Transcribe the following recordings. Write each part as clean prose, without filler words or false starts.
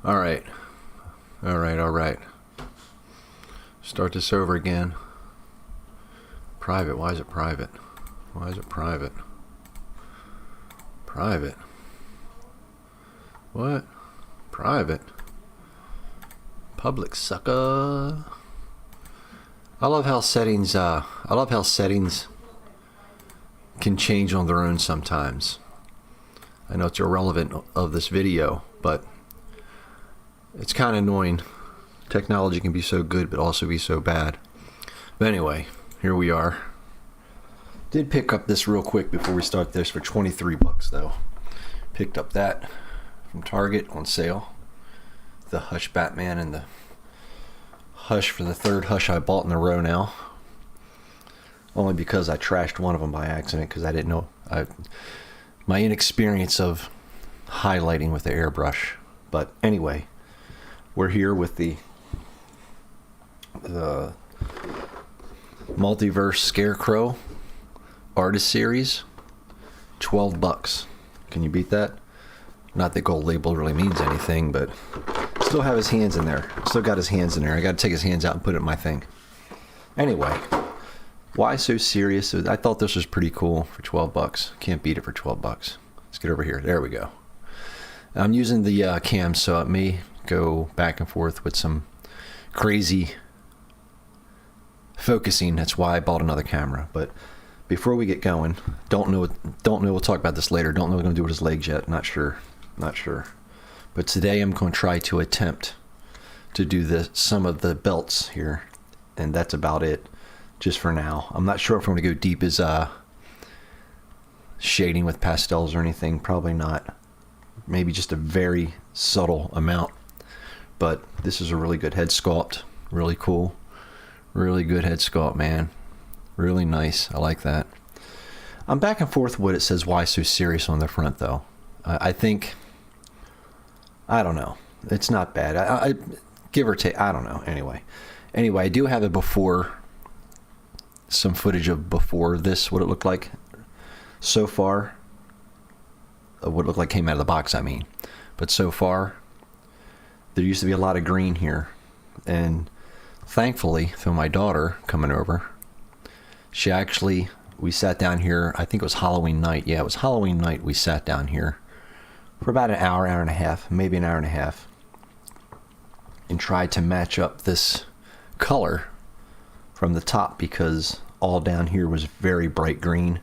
All right. All right, all right. Start this over again. Private. Why is it private? Why is it private? Private. What? Private. Public, sucker. I love how settings can change on their own sometimes. I know it's irrelevant of this video, but it's kind of annoying. Technology can be so good, but also be so bad. But anyway, here we are. Did pick up this real quick before we start this for 23 bucks though. Picked up that from Target on sale. The Hush Batman and the Hush for the third Hush I bought in a row now. Only because I trashed one of them by accident because I didn't know. My inexperience of highlighting with the airbrush. But anyway, we're here with the Multiverse Scarecrow Artist Series. 12 bucks. Can you beat that? Not that gold label really means anything, but still have his hands in there. Still got his hands in there. I got to take his hands out and put it in my thing. Anyway, why so serious? I thought this was pretty cool for 12 bucks. Can't beat it for 12 bucks. Let's get over here. There we go. I'm using the cam, so it may go back and forth with some crazy focusing. That's why I bought another camera. But before we get going, don't know. We'll talk about this later. Don't know what I'm going to do with his legs yet. Not sure. But today I'm going to try to attempt to do some of the belts here, and that's about it, just for now. I'm not sure if I'm going to go deep as shading with pastels or anything. Probably not. Maybe just a very subtle amount. But this is a really good head sculpt. Really cool. Really good head sculpt, man. Really nice. I like that. I'm back and forth with what it says why so serious on the front though. I think, I don't know. It's not bad. I give or take. I don't know. Anyway, I do have some footage of before this, what it looked like so far. What it looked like came out of the box, I mean. But so far, there used to be a lot of green here. And thankfully, through my daughter coming over, we sat down here, I think it was Halloween night. Yeah, it was Halloween night. We sat down here for about an hour and a half, maybe an hour and a half, and tried to match up this color from the top, because all down here was very bright green.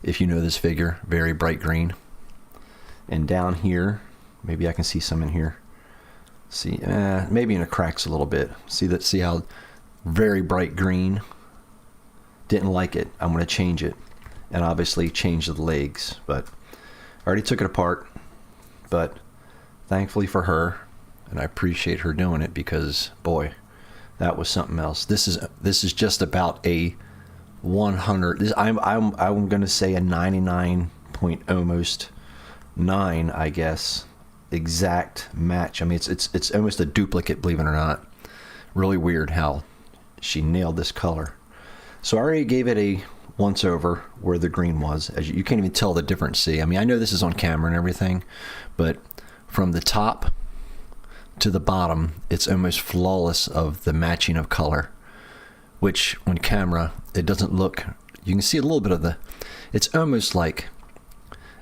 If you know this figure, very bright green. And down here, maybe I can see some in here. See, maybe in the cracks a little bit. See how very bright green. Didn't like it. I'm going to change it, and obviously change the legs. But I already took it apart. But thankfully for her, and I appreciate her doing it, because boy, that was something else. This is just about a 100. I'm going to say a 99 point almost 9, I guess, exact match. I mean, it's almost a duplicate, believe it or not. Really weird how she nailed this color. So I already gave it a once over where the green was. As you can't even tell the difference. See, I mean, I know this is on camera and everything, but from the top to the bottom, it's almost flawless of the matching of color, which on camera, it doesn't look. You can see a little bit of it's almost like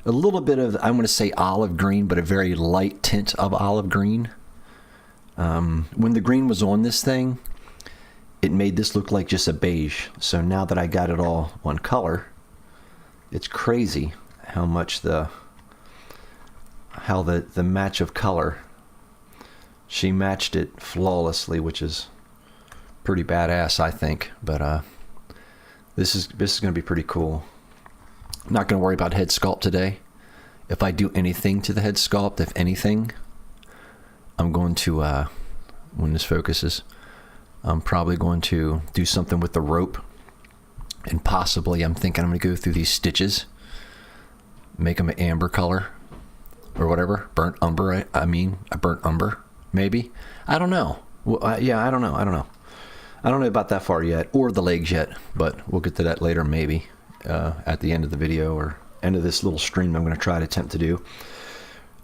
a little bit of, I'm going to say olive green, but a very light tint of olive green. When the green was on this thing, it made this look like just a beige. So now that I got it all one color, it's crazy how much the match of color, she matched it flawlessly, which is pretty badass, I think. But this is going to be pretty cool. I'm not going to worry about head sculpt today. If I do anything to the head sculpt, if anything, I'm going to, when this focuses, I'm probably going to do something with the rope, and possibly I'm thinking I'm going to go through these stitches, make them an amber color or whatever, burnt umber. I mean, a burnt umber, maybe. I don't know. Well, yeah, I don't know. I don't know about that far yet, or the legs yet, but we'll get to that later, maybe at the end of the video or end of this little stream I'm going to try to attempt to do.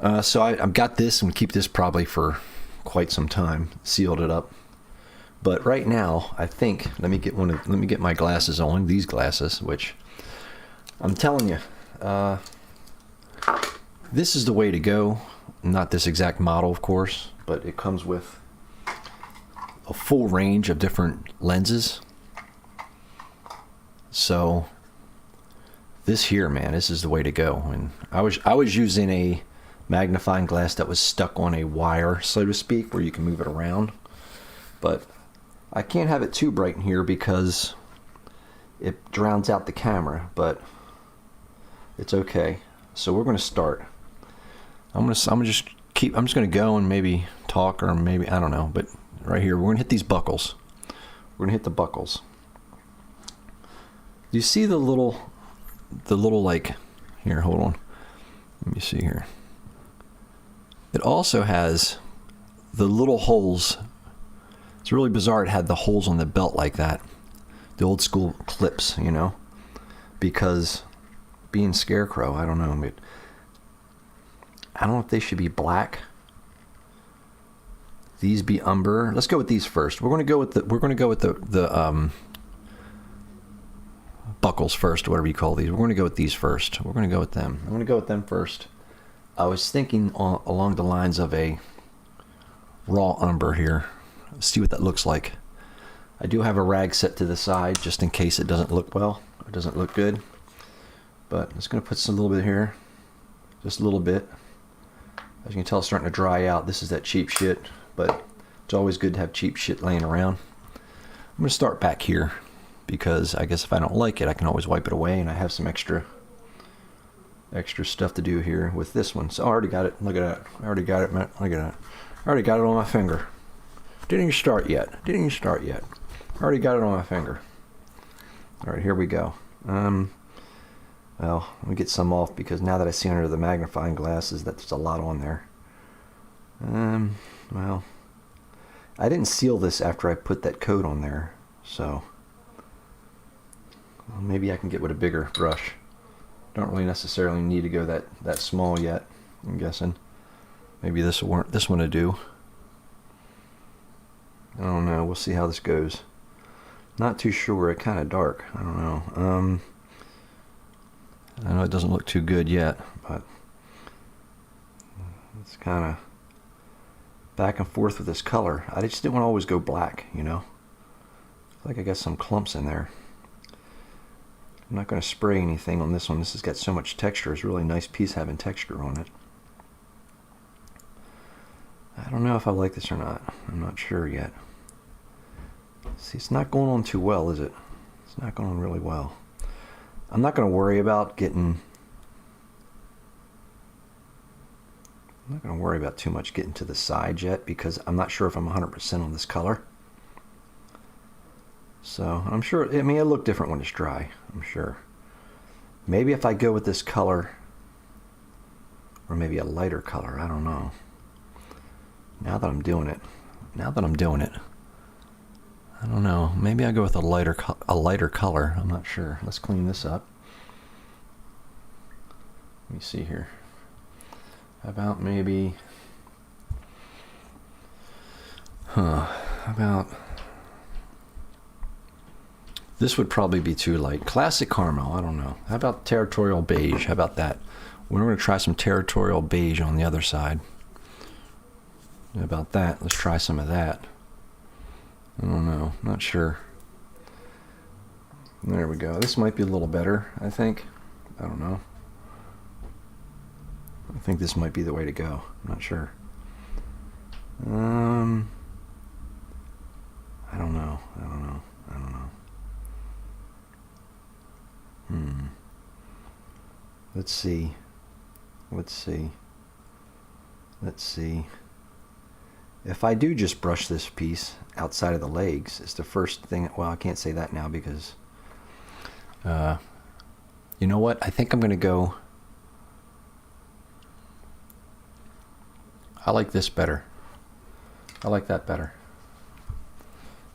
So I've got this and keep this probably for quite some time. Sealed it up. But right now, I think let me get my glasses on. These glasses, which I'm telling you, this is the way to go. Not this exact model, of course, but it comes with a full range of different lenses. So this here, man, this is the way to go. And I was using a magnifying glass that was stuck on a wire, so to speak, where you can move it around. But I can't have it too bright in here because it drowns out the camera, but it's okay. So we're going to start. I'm just going to go and maybe talk, or maybe, I don't know, but right here, we're going to hit these buckles. We're going to hit the buckles. Do you see the little like, here, hold on. Let me see here. It also has the little holes. It's really bizarre. It had the holes on the belt like that. The old school clips, you know, because being Scarecrow, I don't know. I don't know if they should be black. These be umber. Let's go with these first. We're going to go with the buckles first, whatever you call these. We're going to go with these first. We're going to go with them. I'm going to go with them first. I was thinking along the lines of a raw umber here. Let's see what that looks like. I do have a rag set to the side just in case it doesn't look well. It doesn't look good. But I'm just going to put some little bit here. Just a little bit. As you can tell, it's starting to dry out. This is that cheap shit, but it's always good to have cheap shit laying around. I'm going to start back here because I guess if I don't like it, I can always wipe it away, and I have some extra stuff to do here with this one. So I already got it. Look at that. I already got it, man. Look at that. I already got it on my finger. Didn't even start yet. I already got it on my finger. All right, here we go. Well, let me get some off because now that I see under the magnifying glasses that there's a lot on there. Well, I didn't seal this after I put that coat on there, so well, maybe I can get with a bigger brush. Don't really necessarily need to go that small yet, I'm guessing. Maybe this one to do. I don't know. We'll see how this goes. Not too sure. It's kind of dark. I don't know. I know it doesn't look too good yet, but it's kind of back and forth with this color. I just didn't want to always go black, you know. Like I got some clumps in there. I'm not going to spray anything on this one. This has got so much texture. It's a really nice piece having texture on it. I don't know if I like this or not. I'm not sure yet. See, it's not going on too well, is it? It's not going on really well. I'm not going to worry about too much getting to the side yet because I'm not sure if I'm 100% on this color. So I'm sure, I mean, it'll look different when it's dry, I'm sure. Maybe if I go with this color, or maybe a lighter color, I don't know. Now that I'm doing it, I don't know. Maybe I go with a lighter color. I'm not sure. Let's clean this up. Let me see here. How about maybe... How about... This would probably be too light. Classic caramel, I don't know. How about territorial beige? How about that? We're going to try some territorial beige on the other side. How about that? Let's try some of that. I don't know. Not sure. There we go. This might be a little better, I think. I don't know. I think this might be the way to go. I'm not sure. I don't know. Let's see. If I do just brush this piece outside of the legs, it's the first thing. Well, I can't say that now because, you know what? I think I'm going to go. I like this better. I like that better.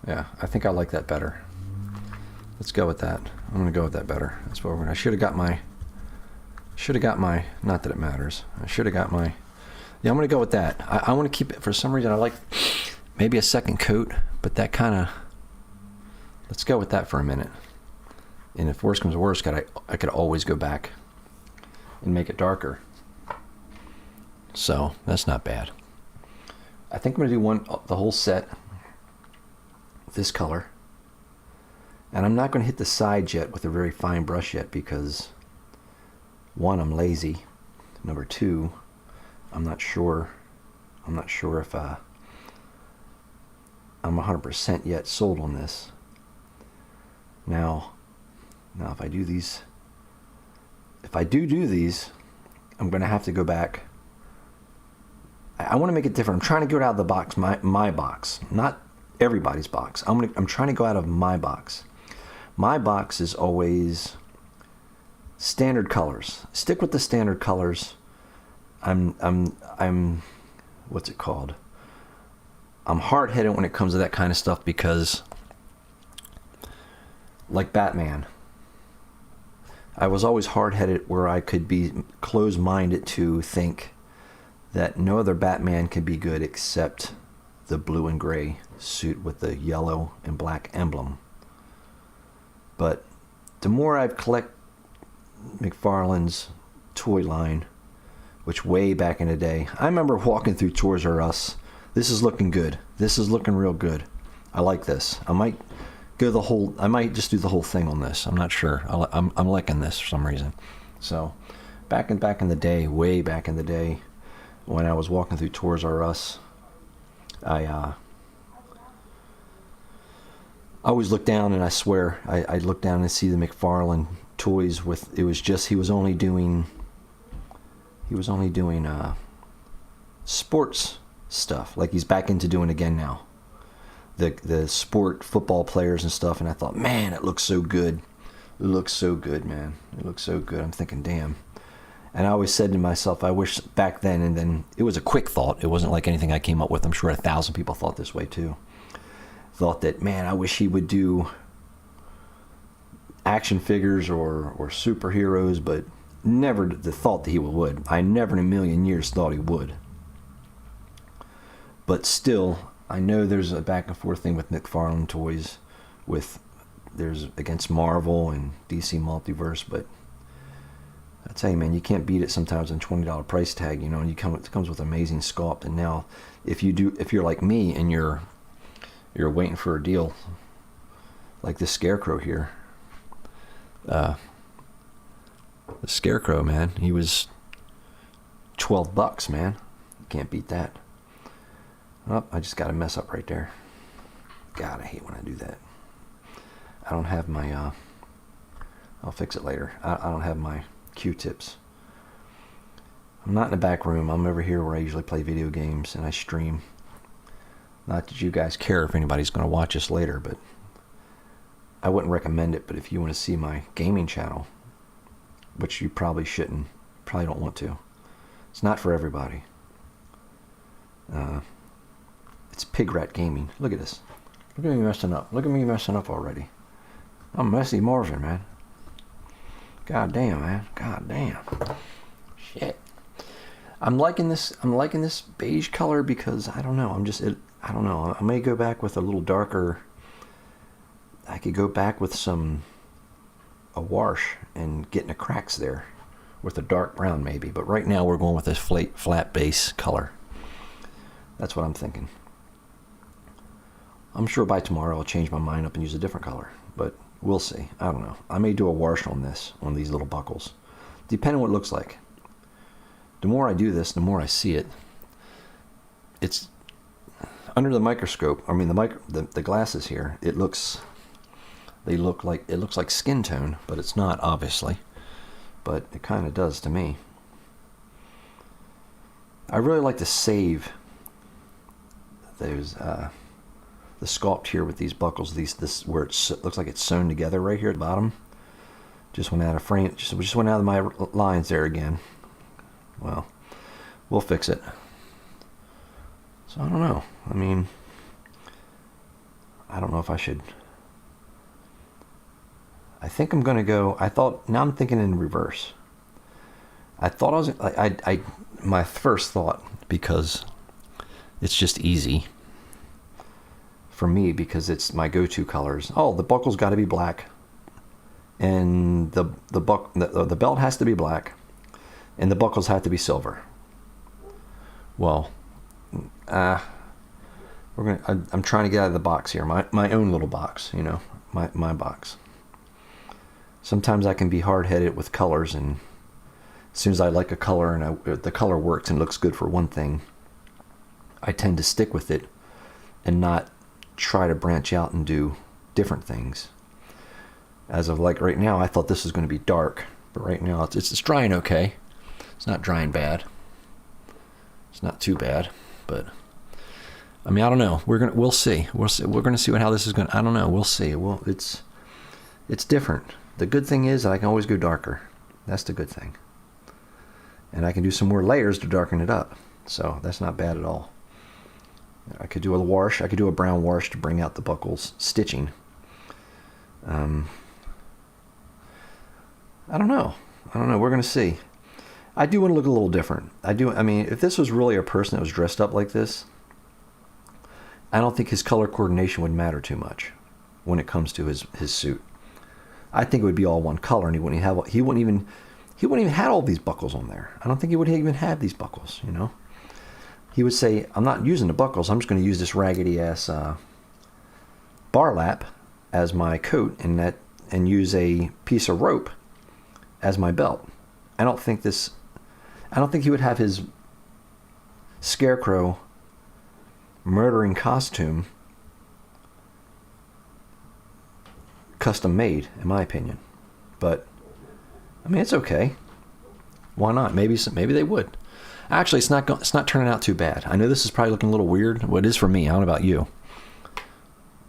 Yeah, I think I like that better. Let's go with that. I'm going to go with that better. That's what we're going to. I should have got my. Not that it matters. I should have got my Yeah, I'm going to go with that. I want to keep it, for some reason, I like maybe a second coat, but that kind of, let's go with that for a minute. And if worse comes to worse, I could always go back and make it darker. So that's not bad. I think I'm going to do the whole set this color. And I'm not going to hit the sides yet with a very fine brush yet because, one, I'm lazy. Number two, I'm not sure if I'm 100% yet sold on this. Now if I do these, if I do these, I'm going to have to go back. I want to make it different. I'm trying to get out of the box, my box, not everybody's box. I'm trying to go out of my box. My box is always standard colors. Stick with the standard colors. I'm what's it called? I'm hard-headed when it comes to that kind of stuff because, like Batman, I was always hard-headed where I could be closed-minded to think that no other Batman could be good except the blue and gray suit with the yellow and black emblem. But the more I've collected McFarlane's toy line, which way back in the day, I remember walking through Toys R Us. This is looking good. This is looking real good. I like this. I might just do the whole thing on this. I'm not sure. I'm liking this for some reason. So, back in the day, way back in the day, when I was walking through Toys R Us, I always look down, and I swear I look down and see the McFarlane toys with, he was only doing sports stuff, like he's back into doing again now, the sport football players and stuff. And I thought, man, it looks so good. It looks so good, man. It looks so good. I'm thinking, damn. And I always said to myself, I wish back then, and then it was a quick thought. It wasn't like anything I came up with. I'm sure 1,000 people thought this way too. Thought that, man, I wish he would do action figures or superheroes, but never the thought that he would. I never in a million years thought he would. But still, I know there's a back and forth thing with McFarlane toys, there's against Marvel and DC Multiverse, but I tell you, man, you can't beat it sometimes on $20 price tag, and it comes with amazing sculpt. And now, if you're like me and you're waiting for a deal, like this Scarecrow here, the Scarecrow, man, he was $12, man. You can't beat that. Oh, I just got a mess up right there. God, I hate when I do that. I don't have my, I'll fix it later. I don't have my Q-tips. I'm not in the back room. I'm over here where I usually play video games and I stream. Not that you guys care if anybody's going to watch this later, but I wouldn't recommend it. But if you want to see my gaming channel, which you probably shouldn't, probably don't want to. It's not for everybody. It's Pig Rat Gaming. Look at this. Look at me messing up. Look at me messing up already. I'm messy Marvin, man. God damn, man. God damn. Shit. I'm liking this beige color because I don't know. I don't know. I may go back with a little darker. I could go back with a wash and get in the cracks there with a dark brown maybe. But right now we're going with this flat base color. That's what I'm thinking. I'm sure by tomorrow I'll change my mind up and use a different color, but we'll see. I don't know. I may do a wash on these little buckles, depending on what it looks like. The more I do this, the more I see it. It's under the microscope. I mean, the glasses here. It looks like skin tone, but it's not, obviously. But it kind of does to me. I really like to save those the sculpt here with these buckles. This where it looks like it's sewn together right here at the bottom. Just went out of frame. Just went out of my lines there again. Well, we'll fix it. So I don't know. I mean, I don't know if I should. I think I'm going to go. Now I'm thinking in reverse. I thought my first thought, because it's just easy for me, because it's my go-to colors. Oh, the buckle's got to be black, and the belt has to be black, and the buckles have to be silver. Well, I'm trying to get out of the box here, my own little box, you know, my box. Sometimes I can be hard-headed with colors, and as soon as I like a color and the color works and looks good for one thing, I tend to stick with it and not try to branch out and do different things. As of like right now, I thought this was going to be dark, but right now it's drying okay. It's not drying bad. It's not too bad, but I mean, I don't know. We'll see. We're going to see how this is going. I don't know. We'll see. Well, it's different. The good thing is that I can always go darker. That's the good thing. And I can do some more layers to darken it up. So that's not bad at all. I could do a wash. I could do a brown wash to bring out the buckles stitching. I don't know. We're going to see. I do want to look a little different. I mean, if this was really a person that was dressed up like this, I don't think his color coordination would matter too much when it comes to his suit. I think it would be all one color, and he wouldn't even have all these buckles on there. I don't think he would even have these buckles, you know. He would say, I'm not using the buckles. I'm just going to use this raggedy ass bar lap as my coat, and use a piece of rope as my belt. I don't think he would have his Scarecrow murdering costume custom made, in my opinion. But I mean, it's okay. Why not? Maybe they would. Actually, it's not turning out too bad. I know this is probably looking a little weird. Well, it is for me. I don't know about you.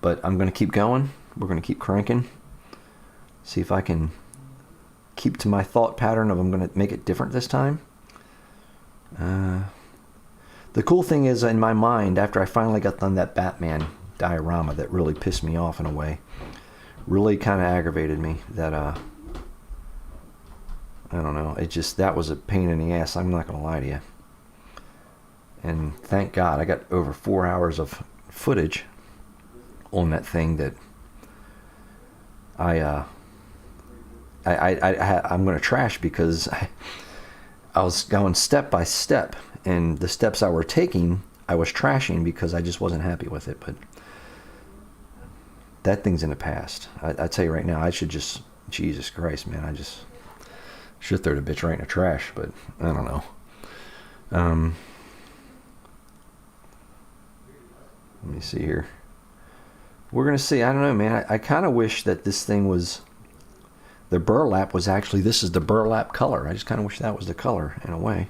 But I'm going to keep going. We're going to keep cranking. See if I can keep to my thought pattern of I'm going to make it different this time. The cool thing is, in my mind, after I finally got done that Batman diorama that really pissed me off in a way, really kind of aggravated me, that I don't know, that was a pain in the ass, I'm not going to lie to you. And thank God I got over 4 hours of footage on that thing that I'm going to trash, because I was going step by step, and the steps I were taking I was trashing because I just wasn't happy with it. But that thing's in the past. I tell you right now, I should just, Jesus Christ, man, I just should throw the bitch right in the trash, but I don't know. Let me see here. We're going to see. I don't know, man. I kind of wish that this thing was, the burlap was actually, this is the burlap color. I just kind of wish that was the color in a way.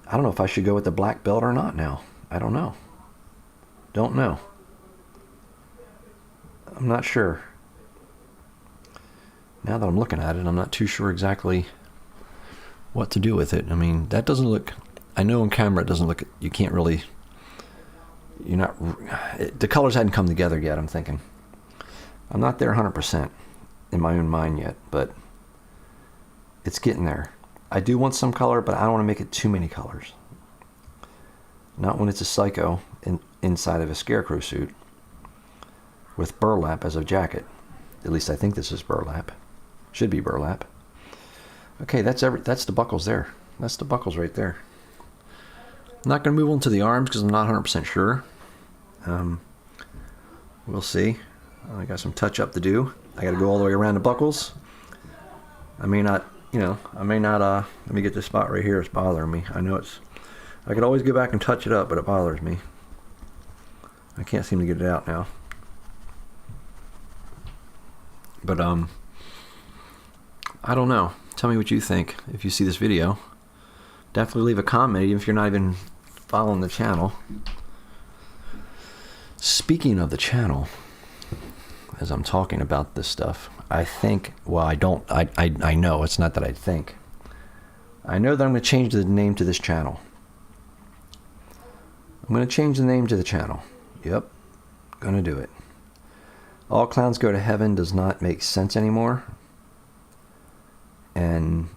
I don't know if I should go with the black belt or not now. I don't know. Don't know. I'm not sure. Now that I'm looking at it, I'm not too sure exactly what to do with it. I mean, that doesn't look, I know on camera it doesn't look, you can't really, you're not, the colors hadn't come together yet, I'm thinking. I'm not there 100% in my own mind yet, but it's getting there. I do want some color, but I don't want to make it too many colors. Not when it's a psycho inside of a Scarecrow suit with burlap as a jacket. At least I think this is burlap. Should be burlap. Okay, that's the buckles there. That's the buckles right there. I'm not going to move on to the arms because I'm not 100% sure. We'll see. I got some touch up to do. I got to go all the way around the buckles. I may not, let me get this spot right here. It's bothering me. I know I could always go back and touch it up, but it bothers me. I can't seem to get it out now. But, I don't know. Tell me what you think if you see this video. Definitely leave a comment, even if you're not even following the channel. Speaking of the channel, as I'm talking about this stuff, I think, well, I know, it's not that I think. I know that I'm going to change the name to this channel. I'm going to change the name to the channel. Yep, going to do it. All Clowns Go to Heaven does not make sense anymore. And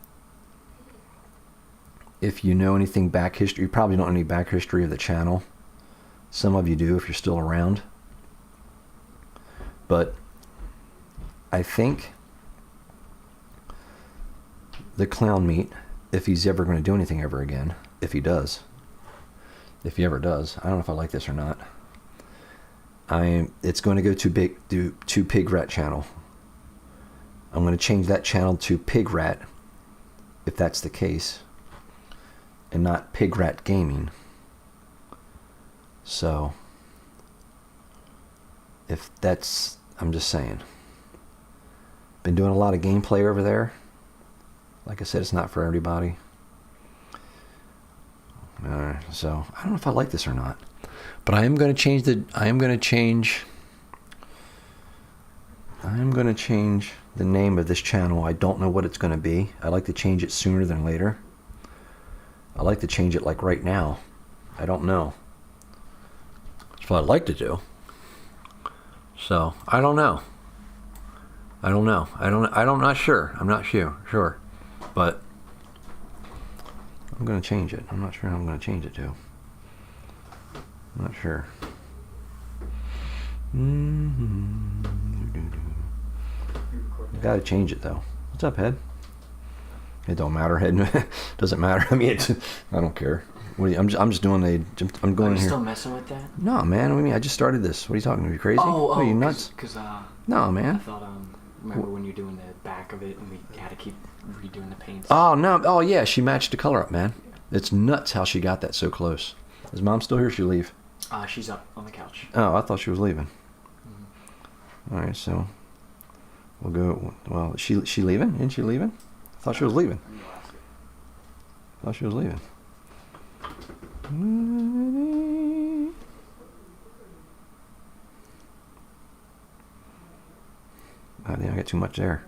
if you know anything back history, you probably don't know any back history of the channel. Some of you do if you're still around. But I think the clown meat, if he's ever going to do anything ever again, if he ever does, I don't know if I like this or not. It's going to go to Pig Rat channel. I'm going to change that channel to Pig Rat, if that's the case, and not Pig Rat Gaming. So, if that's, I'm just saying. Been doing a lot of gameplay over there. Like I said, it's not for everybody. So I don't know if I like this or not, but I am going to change the name of this channel. I don't know what it's going to be. I like to change it sooner than later. I like to change it like right now. I don't know. That's what I'd like to do. So I don't know. I'm not sure. I'm not sure. But I'm going to change it. I'm not sure how I'm going to change it to. I'm not sure. I got to change it though. What's up, Head? It don't matter, Head. Doesn't matter. I mean, I don't care. I'm just doing I'm going in here. Still messing with that? No, man. What do you mean? I just started this. What are you talking to? Are you crazy? Are you nuts? No, man. I thought, remember when you were doing the back of it and we had to keep redoing the paints? Oh, no. Oh, yeah. She matched the color up, man. It's nuts how she got that so close. Is Mom still here or she leave? She's up on the couch. Oh, I thought she was leaving. Mm-hmm. All right, so we'll go. Well, is she leaving? Isn't she leaving? I thought she was leaving. I thought she was leaving. I got too much there.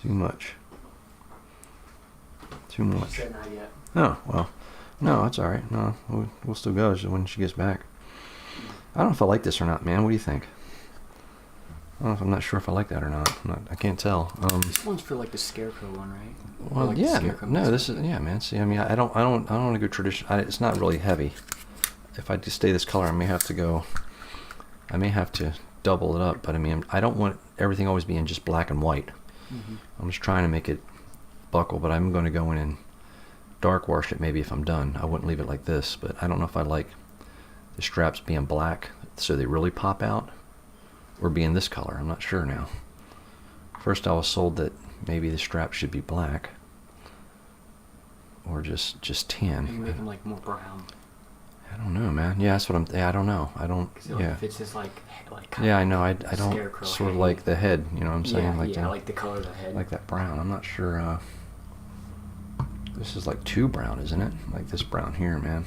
Too much. She said not yet. Oh, well. No, that's all right. No, we'll still go when she gets back. I don't know if I like this or not, man. What do you think? I don't know if I'm not sure if I like that or not. I can't tell. This one's for like the Scarecrow one, right? Well, like yeah. No, this is man. See, I mean, I don't want to go tradition. It's not really heavy. If I just stay this color, I may have to double it up. But I mean, I don't want everything always being just black and white. Mm-hmm. I'm just trying to make it buckle, but I'm going to go in and dark wash it maybe if I'm done. I wouldn't leave it like this, but I don't know if I like the straps being black so they really pop out or being this color. I'm not sure now. First I was sold that maybe the strap should be black or just tan. Maybe make them like more brown. I don't know, man. Yeah, that's what I don't know. I don't. Yeah. If it's just like yeah, I know. I don't sort of like the head. You know what I'm saying? Yeah, I like the color of the head. Like that brown. I'm not sure. This is like too brown, isn't it? Like this brown here, man.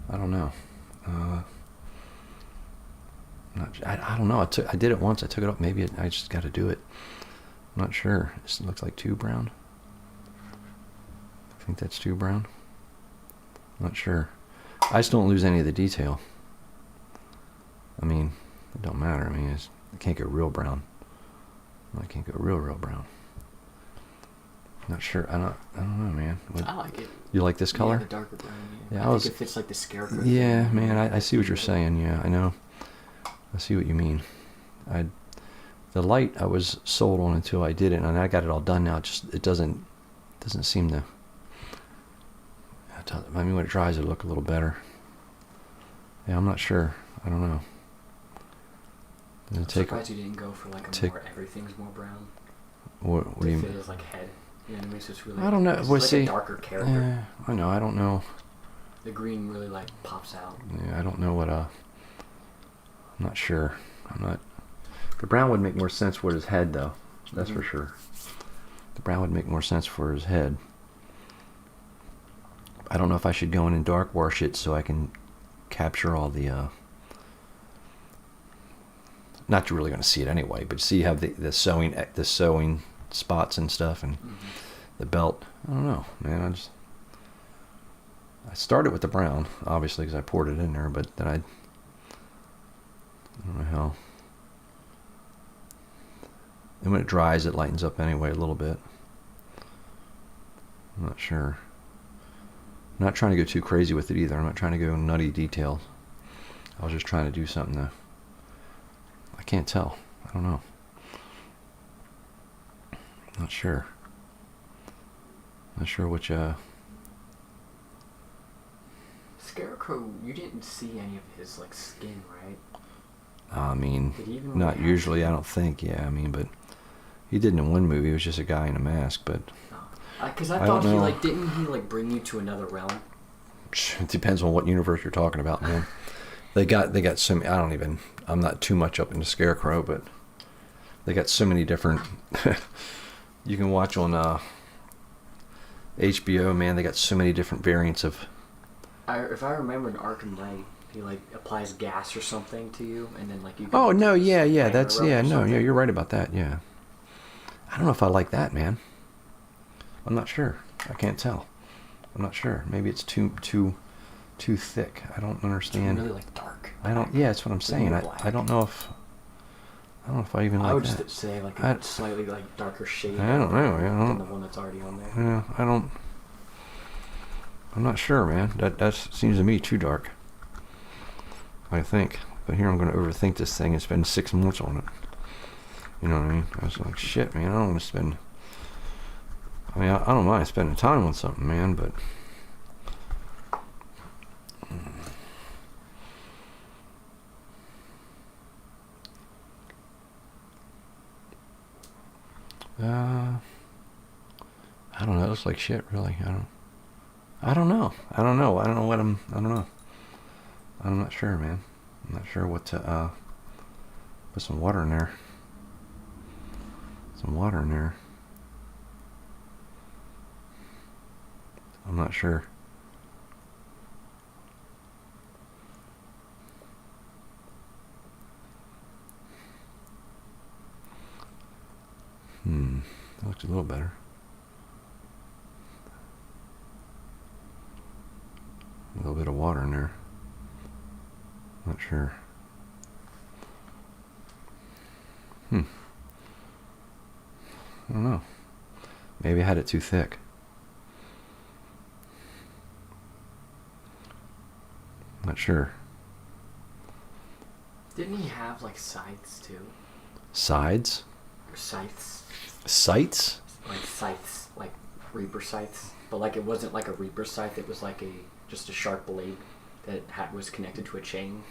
I don't know. I don't know. I did it once. I took it up. Maybe I just got to do it. I'm not sure. It looks like too brown. I think that's too brown. Not sure. I just don't lose any of the detail. I mean, it don't matter. I mean, I can't go real brown. I can't go real brown. Not sure. I don't know, man. I like it. You like this color? Yeah, the darker brown. Yeah, I think it fits like the Scarecrow. Yeah, man. I see what you're saying. Yeah, I know. I see what you mean. The light I was sold on until I did it, and I got it all done now. It doesn't seem to. I mean, when it dries, it'll look a little better. Yeah, I'm not sure. I don't know. I'm surprised you didn't go for like more everything's more brown. What do you mean? It feels like head. You know what I mean? So it's really. I don't know. It's well, like see, a darker character. I know. I don't know. The green really like pops out. Yeah, I don't know what. I'm not sure. I'm not. The brown would make more sense for his head, though. That's for sure. The brown would make more sense for his head. I don't know if I should go in and dark wash it so I can capture all the. Not you're really going to see it anyway, but see how the sewing spots and stuff and the belt. I don't know, man. I started with the brown, obviously, because I poured it in there, but then I don't know how. And when it dries, it lightens up anyway a little bit. I'm not sure. I'm not trying to go too crazy with it either. I'm not trying to go nutty details. I was just trying to do something that I can't tell. I don't know. Not sure. Not sure which Scarecrow, you didn't see any of his like skin, right? I mean, Really not usually. I don't think. Yeah, I mean, but he did in one movie. It was just a guy in a mask, but. Because I thought he like didn't he like bring you to another realm? It depends on what universe you're talking about, man. They got so many. I'm not too much up into Scarecrow, but they got so many different. You can watch on HBO, man. They got so many different variants of. If I remember in Arkham Knight, he like applies gas or something to you, and then like you. Oh no! Yeah. You're right about that. Yeah. I don't know if I like that, man. I'm not sure. I can't tell. I'm not sure. Maybe it's too thick. I don't understand. It's really like dark. I don't. Yeah, that's what I'm saying. I don't know if. I don't know if I even like that. I would just say like a slightly like darker shade. I don't know. Than the one that's already on there. Yeah, I don't. I'm not sure, man. That seems to me too dark. I think. But here I'm going to overthink this thing and spend 6 months on it. You know what I mean? I was like, shit, man. I don't want to spend. I mean, I don't mind spending time on something, man, but. I don't know. It looks like shit, really. I don't know. I don't know what I don't know. I'm not sure, man. I'm not sure what to, put some water in there. Some water in there. I'm not sure. That looks a little better. A little bit of water in there. Not sure. I don't know. Maybe I had it too thick. Not sure. Didn't he have like scythes too? Sides? Or scythes? Sights? Like scythes, like reaper scythes, but like it wasn't like a reaper scythe. It was like just a sharp blade that was connected to a chain.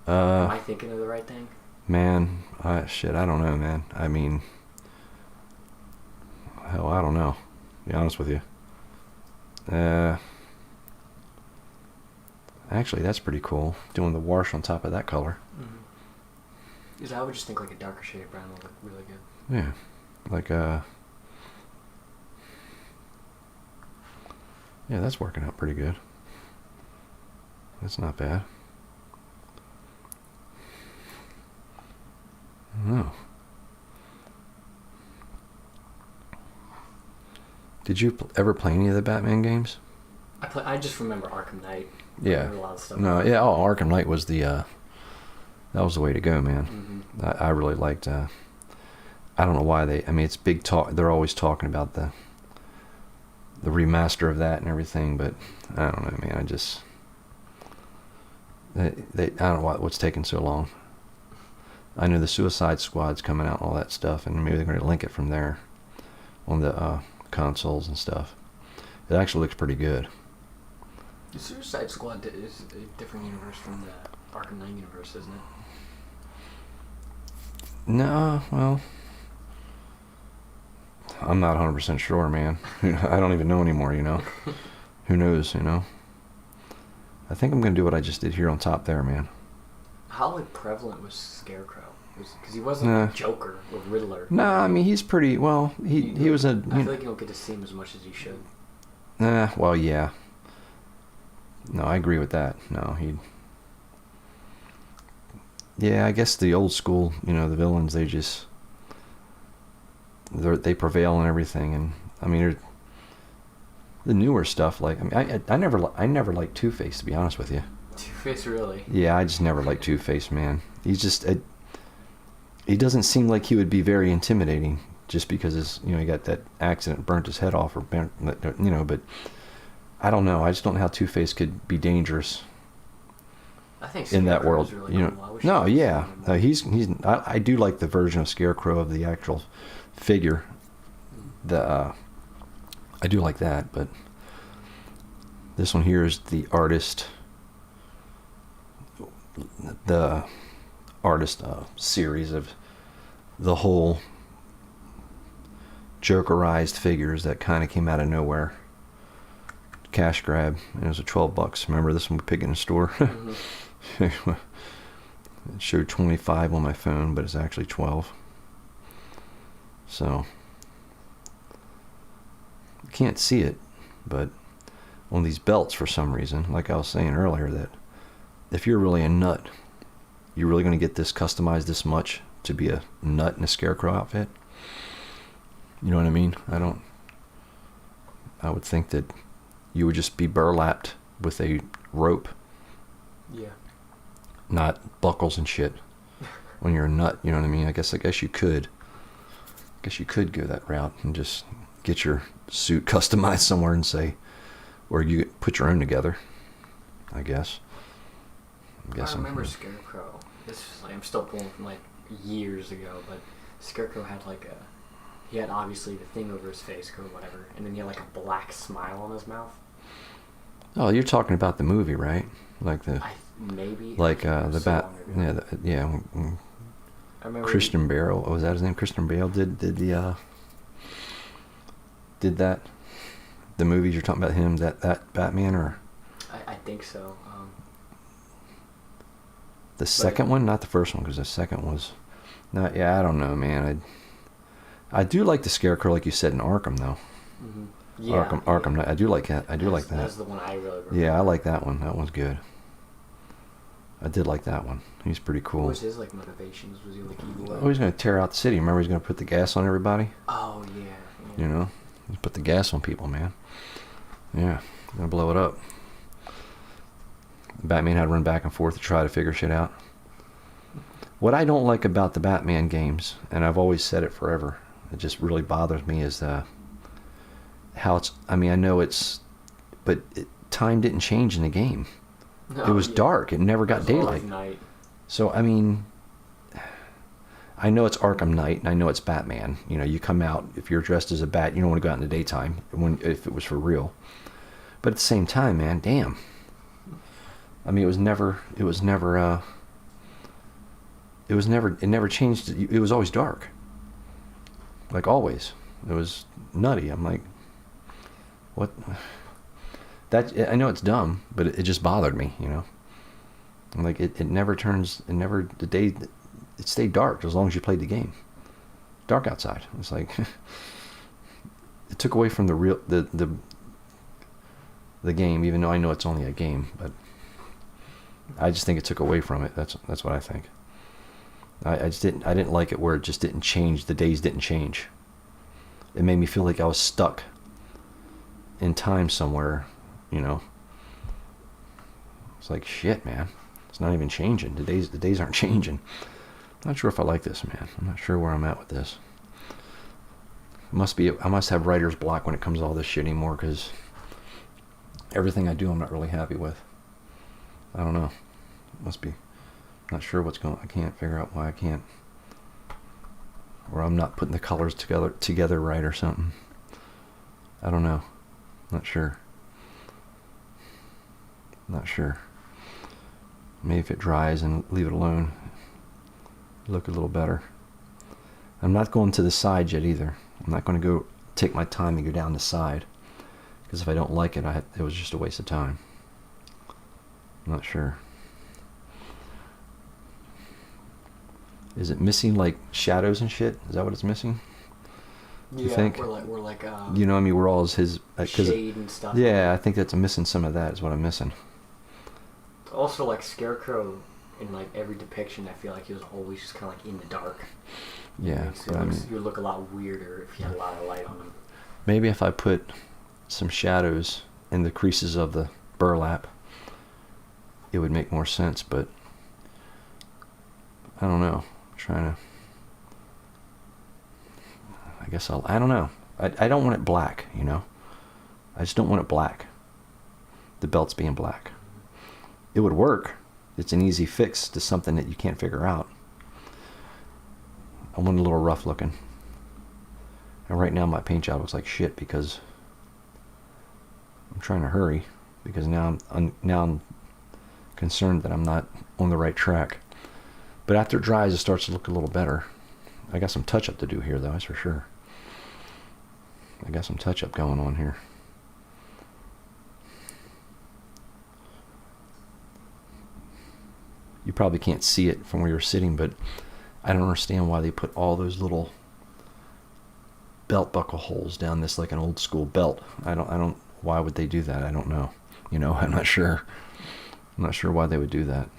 Am I thinking of the right thing? Man, shit, I don't know, man. I mean, hell, I don't know. To be honest with you. Actually, that's pretty cool. Doing the wash on top of that color. Because I would just think like a darker shade of brown would look really good. Yeah, like yeah, that's working out pretty good. That's not bad. I don't know. Did you ever play any of the Batman games? I just remember Arkham Knight. Yeah. A lot of stuff. No, yeah. Oh, Arkham Knight was the that was the way to go, man. I really liked. I don't know why I mean, it's big talk. They're always talking about the remaster of that and everything, but I don't know, man. I just I don't know what's taking so long. I know the Suicide Squad's coming out and all that stuff, and maybe they're going to link it from there on the consoles and stuff. It actually looks pretty good. The Suicide Squad is a different universe from the Arkham Knight universe, isn't it? No, well, I'm not 100% sure, man. I don't even know anymore, you know. Who knows, you know. I think I'm going to do what I just did here on top there, man. How like prevalent was Scarecrow? Because he wasn't like Joker or Riddler. No, I mean, he's pretty, well, he was a... I feel like you don't get to see him as much as you should. Well, yeah. No, I agree with that. No, yeah, I guess the old school, you know, the villains, they prevail in everything, and I mean, the newer stuff, like, I mean, I never liked Two-Face, to be honest with you. Two-Face, really? Yeah, I just never liked Two-Face, man. He's just, he doesn't seem like he would be very intimidating, just because he got that accident, burnt his head off, or you know, but I don't know. I just don't know how Two-Face could be dangerous I think in that Scarecrow's world. really You know, cool. I wish no, I could see yeah, him more. he's. I do like the version of Scarecrow of the actual figure. The I do like that, but this one here is the artist. The artist series of the whole Jokerized figures that kind of came out of nowhere. Cash grab. It was $12. Remember this one we picked in the store? Mm-hmm. It showed 25 on my phone, but it's actually 12. So you can't see it, but on these belts for some reason, like I was saying earlier, that if you're really a nut, you're really going to get this customized this much to be a nut in a Scarecrow outfit. You know what I mean? I would think that you would just be burlapped with a rope, Yeah. not buckles and shit. When you're a nut, you know what I mean? I guess you could. I guess you could go that route and just get your suit customized somewhere and say, or you put your own together. I guess. I remember Scarecrow. This is like, I'm still pulling from like years ago, but Scarecrow had like he had obviously the thing over his face or whatever, and then he had like a black smile on his mouth. Oh, you're talking about the movie, right? Like the Maybe like it was the so bat. long ago. Yeah, I remember Christian Bale. Oh, was that his name? Christian Bale did that. The movies you're talking about him, that Batman, or I think so. the second one, not the first one, because the second was not. Yeah, I don't know, man. I do like the Scarecrow, like you said, in Arkham, though. Mm-hmm. Yeah, Arkham Knight. I do like that. I do like that. That's the one I really remember. Yeah, I like that one. That one's good. I did like that one. He's pretty cool. What was his like motivations? Was he like evil? Oh, he's gonna tear out the city. Remember, he's gonna put the gas on everybody. Oh yeah. You know, he's put the gas on people, man. Yeah, gonna blow it up. Batman had to run back and forth to try to figure shit out. What I don't like about the Batman games, and I've always said it forever, it just really bothers me, is how it's. I mean, I know it's, but time didn't change in the game. No, It was dark. It never got It was all daylight. night. So I mean, I know it's Arkham Knight, and I know it's Batman. You know, you come out if you're dressed as a bat, you don't want to go out in the daytime if it was for real. But at the same time, man, damn. I mean, it never changed. It was always dark. Like always. It was nutty. I'm like, what? That, I know it's dumb, but it just bothered me, you know? I'm like, it never turns, it stayed dark as long as you played the game. Dark outside. It's like, it took away from the game, even though I know it's only a game, but I just think it took away from it. That's what I think. I didn't like it where it just didn't change. The days didn't change. It made me feel like I was stuck in time somewhere, you know. It's like, shit, man. It's not even changing. The days aren't changing. I'm not sure if I like this, man. I'm not sure where I'm at with this. I must have writer's block when it comes to all this shit anymore, because everything I do I'm not really happy with. I don't know. Must be. Not sure what's going on. I can't figure out why I can't. Or I'm not putting the colors together right or something. I don't know. Not sure. Maybe if it dries and leave it alone, look a little better. I'm not going to the side yet either. I'm not going to go take my time and go down the side, because if I don't like it, it was just a waste of time. I'm not sure. Is it missing like shadows and shit? Is that what it's missing? You think? We're like you know, I mean, we're all his shade and stuff. Yeah, I think that's missing some of that. Is what I'm missing. Also, like Scarecrow, in like every depiction, I feel like he was always just kind of like in the dark. Yeah, so you would look a lot weirder if you had a lot of light on him. Maybe if I put some shadows in the creases of the burlap, it would make more sense. But I don't know. I guess I don't know. I don't want it black, you know. I just don't want it black. the belts being black. It would work. It's an easy fix to something that you can't figure out. I want a little rough looking. And right now my paint job looks like shit because I'm trying to hurry, because now I'm concerned that I'm not on the right track. But after it dries, it starts to look a little better. I got some touch-up to do here, though, that's for sure. I got some touch-up going on here. You probably can't see it from where you're sitting, but I don't understand why they put all those little belt buckle holes down this like an old school belt. I don't. Why would they do that? I don't know. You know, I'm not sure. I'm not sure why they would do that.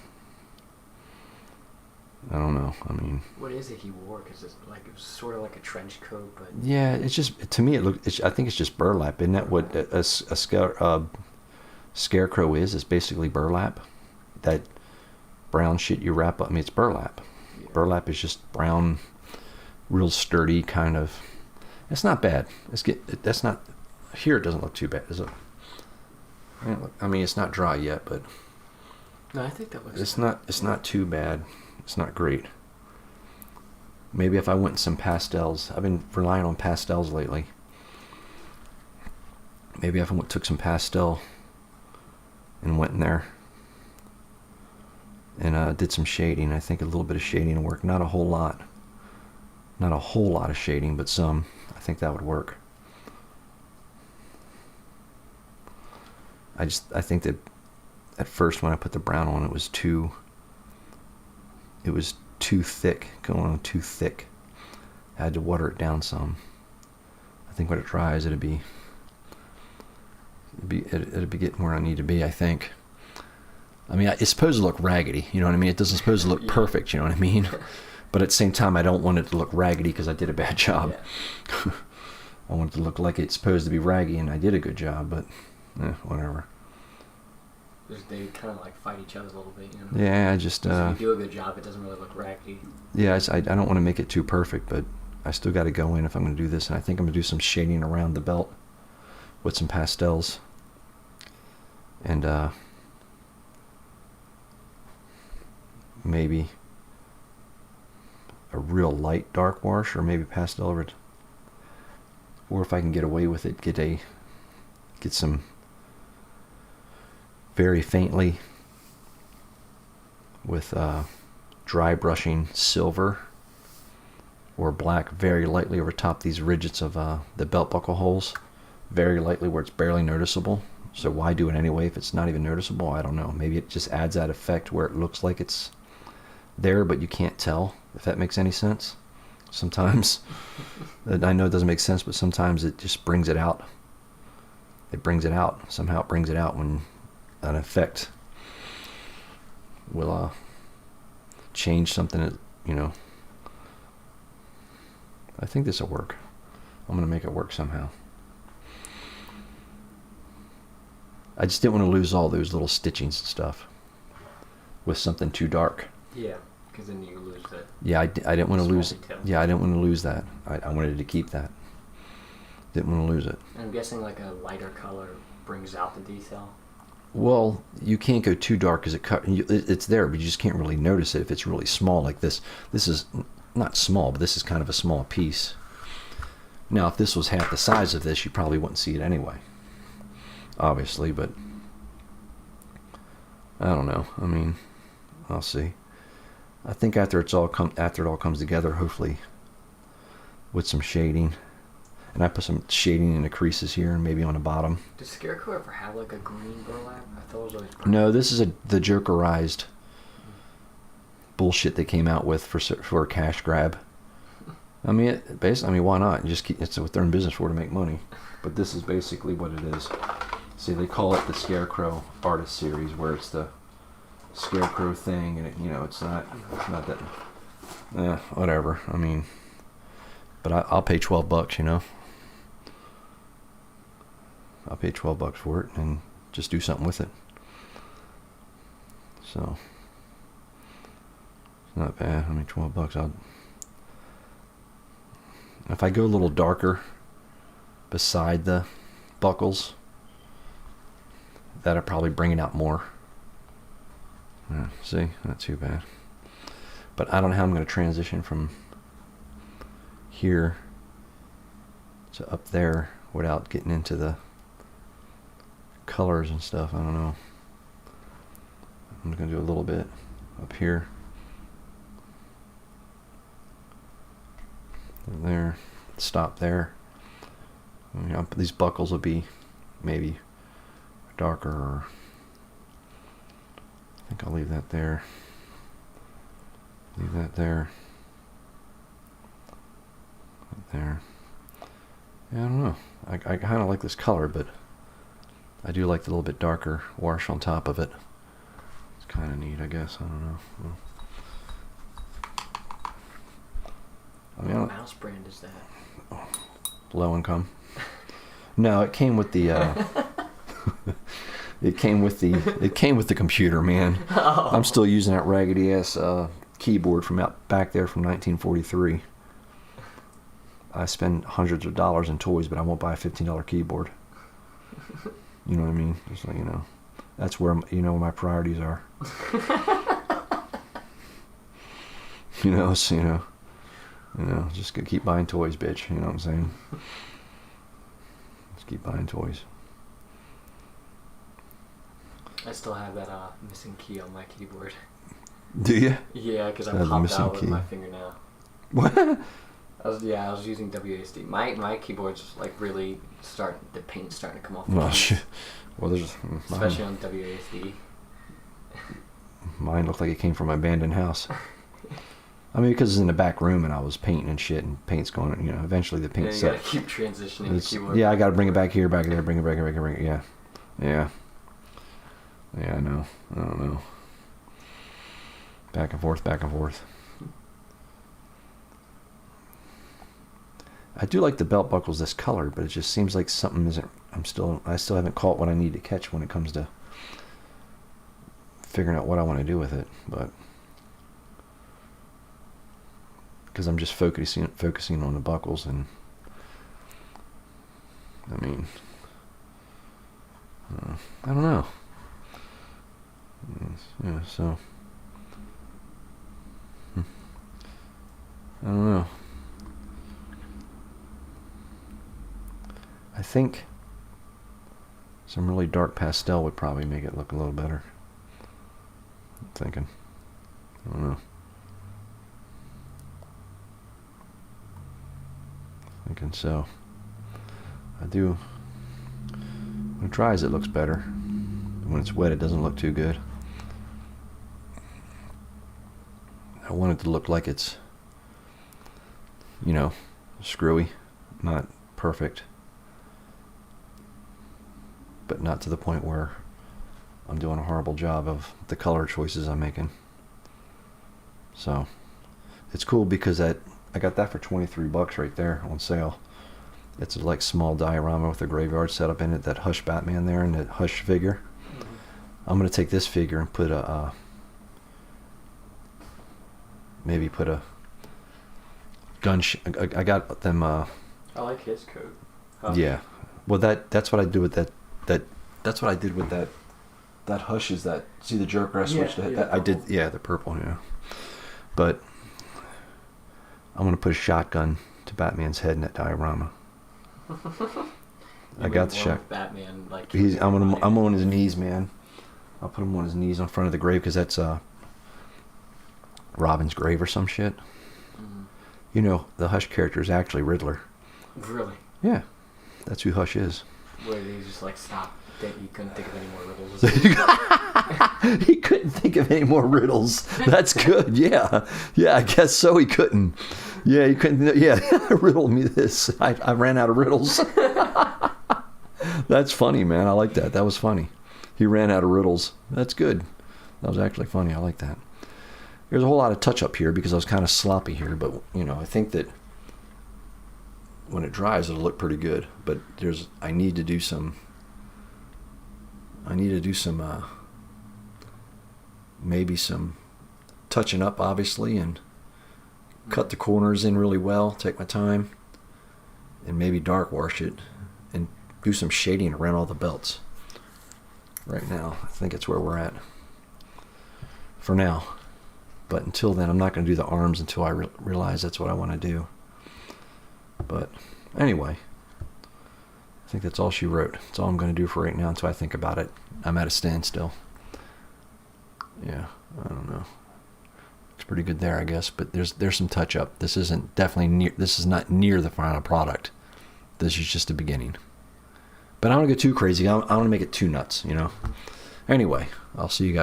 I don't know. I mean, what is it he wore? Because it's like, it was sort of like a trench coat, but yeah, it's just, to me it looked. I think it's just burlap. Isn't that what a scarecrow is? It's basically burlap. That brown shit you wrap up. I mean, it's burlap. Yeah. Burlap is just brown, real sturdy kind of. It's not bad. That's not. Here it doesn't look too bad, is it? I mean, it's not dry yet, but no, I think that looks. It's not too bad. It's not great. Maybe if I went in some pastels. I've been relying on pastels lately. Maybe if I took some pastel and went in there and did some shading. I think a little bit of shading would work. Not a whole lot. Not a whole lot of shading, but some. I think that would work. I think that at first when I put the brown on, it was too thick, going on too thick. I had to water it down some. I think when it dries, it'd be getting where I need to be, I think. I mean, it's supposed to look raggedy, you know what I mean? It doesn't supposed to look perfect, you know what I mean? But at the same time, I don't want it to look raggedy because I did a bad job. Yeah. I want it to look like it's supposed to be raggy, and I did a good job, but whatever. They kind of like fight each other a little bit, you know? Yeah, I just... if you do a good job, it doesn't really look raggedy. Yeah, I don't want to make it too perfect, but I still got to go in if I'm going to do this, and I think I'm going to do some shading around the belt with some pastels. And maybe a real light dark wash, or maybe pastel over it. Or if I can get away with it, get some very faintly with dry brushing silver or black very lightly over top these ridges of the belt buckle holes, very lightly where it's barely noticeable. So why do it anyway if it's not even noticeable? I don't know. Maybe it just adds that effect where it looks like it's there, but you can't tell, if that makes any sense. Sometimes, I know it doesn't make sense, but sometimes it just brings it out. It brings it out. Somehow it brings it out when an effect will change something that, you know. I think this will work. I'm going to make it work somehow. I just didn't want to lose all those little stitchings and stuff with something too dark. Yeah, because then you lose that. Yeah, I didn't want to lose. Detail. Yeah, I didn't want to lose that. I wanted to keep that. Didn't want to lose it. And I'm guessing like a lighter color brings out the detail. Well, you can't go too dark because it's there, but you just can't really notice it if it's really small like this. This is not small, but this is kind of a small piece. Now, if this was half the size of this, you probably wouldn't see it anyway. Obviously, but I don't know. I mean, I'll see. I think after it all comes together, hopefully, with some shading, and I put some shading in the creases here and maybe on the bottom. Did Scarecrow ever have like a green burlap? I thought it was always brown. No, this is the Jokerized bullshit they came out with for a cash grab. I mean, basically, why not? It's what they're in business for, to make money. But this is basically what it is. See, they call it the Scarecrow Artist Series, where it's the Scarecrow thing, and it's not that. Whatever. I mean, but I'll pay $12, you know. I'll pay $12 for it and just do something with it. So it's not bad. I mean, $12. If I go a little darker beside the buckles, that'll probably bring it out more. See, not too bad. But I don't know how I'm going to transition from here to up there without getting into the colors and stuff. I don't know. I'm going to do a little bit up here. And there. Stop there. You know, these buckles will be maybe darker, or I think I'll leave that there. Leave that there. There. Yeah, I don't know. I kind of like this color, but I do like the little bit darker wash on top of it. It's kind of neat, I guess. I don't know. I mean, what mouse brand is that? Low income. No, it came with the. It came with the computer, man. Oh. I'm still using that raggedy ass keyboard from out back there from 1943. I spend hundreds of dollars in toys, but I won't buy a $15 keyboard. You know what I mean? Just like, you know, that's where my priorities are. Just gonna keep buying toys, bitch. You know what I'm saying? Just keep buying toys. I still have that missing key on my keyboard. Do you? Yeah, because I popped out with my fingernail. What? I was using WASD. My keyboard's like really the paint's starting to come off. Well, shit. Well, there's especially on WASD. Mine looked like it came from my abandoned house. I mean, because it's in the back room and I was painting and shit, and paint's going. Eventually the paint's set. You gotta keep transitioning the keyboard. Yeah, I gotta bring it back here, back there, bring it back here. Yeah. Yeah, I know. I don't know. Back and forth. I do like the belt buckles this color, but it just seems like something isn't. I still haven't caught what I need to catch when it comes to figuring out what I want to do with it. But because I'm just focusing on the buckles, and I mean, I don't know. Yeah, so I don't know. I think some really dark pastel would probably make it look a little better. I'm thinking. I don't know. Thinking so. I do. When it dries, it looks better. When it's wet, it doesn't look too good. I want it to look like it's, screwy, not perfect, but not to the point where I'm doing a horrible job of the color choices I'm making. So it's cool because I got that for $23 right there on sale. It's a small diorama with a graveyard setup in it, that Hush Batman there and that Hush figure. I'm gonna take this figure and put maybe put a gun. I got them. I like his coat. Yeah, well that's what I do with that. That's what I did with that. That Hush is that. See the Joker I switched. That I did. Yeah, the purple. Yeah, but I'm gonna put a shotgun to Batman's head in that diorama. I got the shot. Batman, I'm on his knees, man. I'll put him on his knees in front of the grave because that's Robin's grave or some shit. Mm. The Hush character is actually Riddler. Really? Yeah, that's who Hush is. Where he just stop? He couldn't think of any more riddles. He couldn't think of any more riddles. That's good. Yeah, I guess so. He couldn't. Yeah, he couldn't. Yeah, riddle me this. I ran out of riddles. That's funny, man. I like that. That was funny. He ran out of riddles. That's good. That was actually funny. I like that. There's a whole lot of touch up here because I was kind of sloppy here, but I think that when it dries, it'll look pretty good. But I need to do some maybe some touching up, obviously, and cut the corners in really well. Take my time, and maybe dark wash it, and do some shading around all the belts. right now. I think it's where we're at for now. But until then, I'm not going to do the arms until I realize that's what I want to do. But anyway, I think that's all she wrote. That's all I'm going to do for right now until I think about it. I'm at a standstill. Yeah, I don't know. It's pretty good there, I guess. But there's some touch up. This isn't definitely near. This is not near the final product. This is just the beginning. But I don't want to go too crazy. I don't want to make it too nuts, you know. Anyway, I'll see you guys.